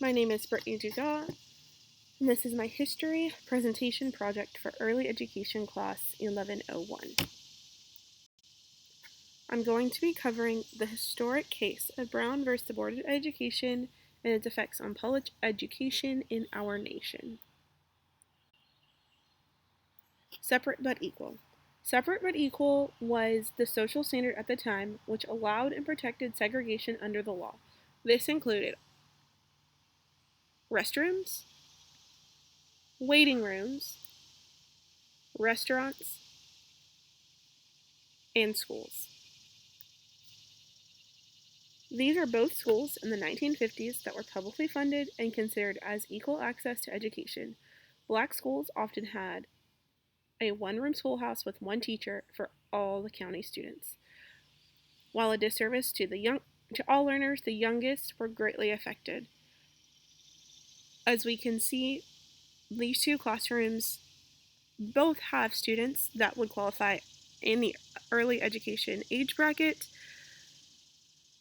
My name is Brittany Dugas, and this is my history presentation project for early education class 1101. I'm going to be covering the historic case of Brown versus the Board of Education and its effects on public education in our nation. Separate but equal. Separate but equal was the social standard at the time which allowed and protected segregation under the law. This included restrooms, waiting rooms, restaurants, and schools. These are both schools in the 1950s that were publicly funded and considered as equal access to education. Black schools often had a one-room schoolhouse with one teacher for all the county students. While a disservice to all learners, the youngest were greatly affected. As we can see, these two classrooms both have students that would qualify in the early education age bracket,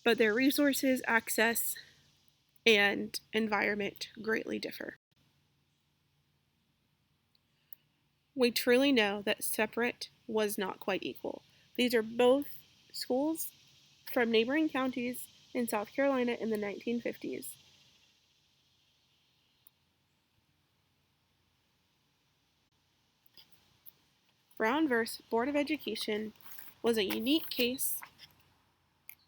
but their resources, access, and environment greatly differ. We truly know that separate was not quite equal. These are both schools from neighboring counties in South Carolina in the 1950s. Brown versus Board of Education was a unique case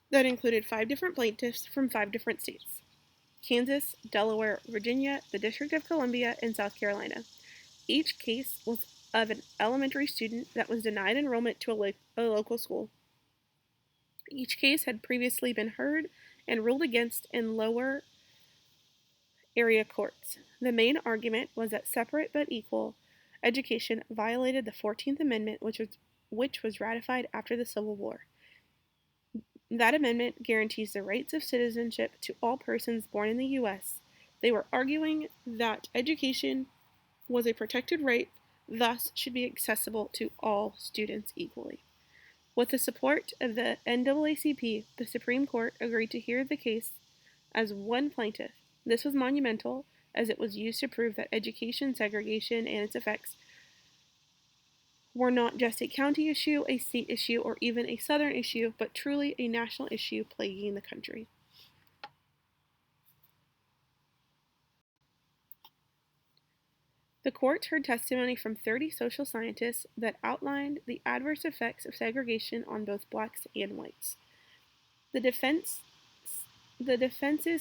that included 5 different plaintiffs from 5 different states: Kansas, Delaware, Virginia, the District of Columbia, and South Carolina. Each case was of an elementary student that was denied enrollment to a local school. Each case had previously been heard and ruled against in lower area courts. The main argument was that separate but equal education violated the 14th Amendment, which was ratified after the Civil War. That amendment guarantees the rights of citizenship to all persons born in the U.S. They were arguing that education was a protected right, thus should be accessible to all students equally. With the support of the NAACP, the Supreme Court agreed to hear the case as one plaintiff. This was monumental, as it was used to prove that education segregation and its effects were not just a county issue, a state issue, or even a southern issue, but truly a national issue plaguing the country. The court heard testimony from 30 social scientists that outlined the adverse effects of segregation on both blacks and whites. The defense's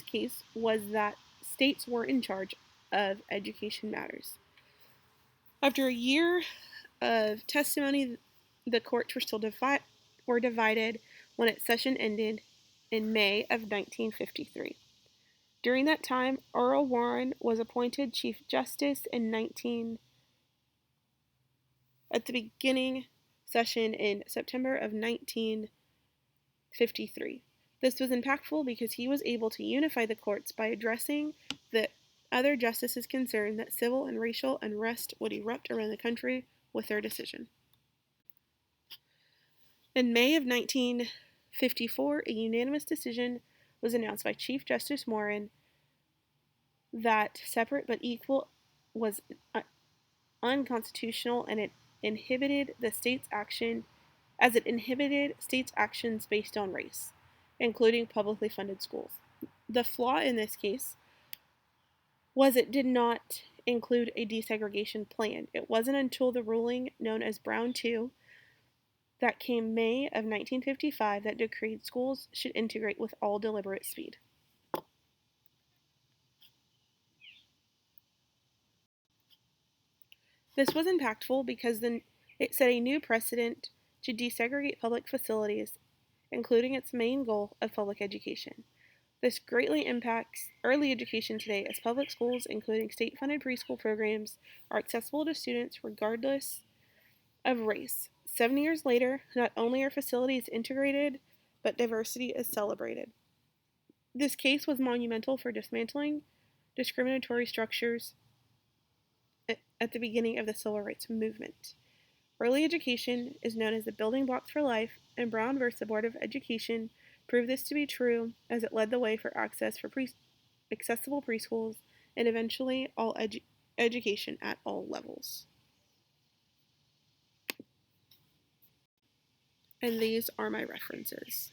case was that states were in charge of education matters. After a year of testimony, the courts were divided when its session ended in May of 1953. During that time, Earl Warren was appointed Chief Justice at the beginning session in September of 1953. This was impactful because he was able to unify the courts by addressing the other justices' concern that civil and racial unrest would erupt around the country with their decision. In May of 1954, a unanimous decision was announced by Chief Justice Warren that separate but equal was unconstitutional, and it inhibited states' actions based on race, including publicly funded schools. The flaw in this case was it did not include a desegregation plan. It wasn't until the ruling known as Brown 2 that came May of 1955 that decreed schools should integrate with all deliberate speed. This was impactful because it set a new precedent to desegregate public facilities, including its main goal of public education. This greatly impacts early education today, as public schools, including state-funded preschool programs, are accessible to students regardless of race. 7 years later, not only are facilities integrated, but diversity is celebrated. This case was monumental for dismantling discriminatory structures at the beginning of the civil rights movement. Early education is known as the building blocks for life, and Brown versus the Board of Education proved this to be true, as it led the way for access accessible preschools, and eventually all education at all levels. And these are my references.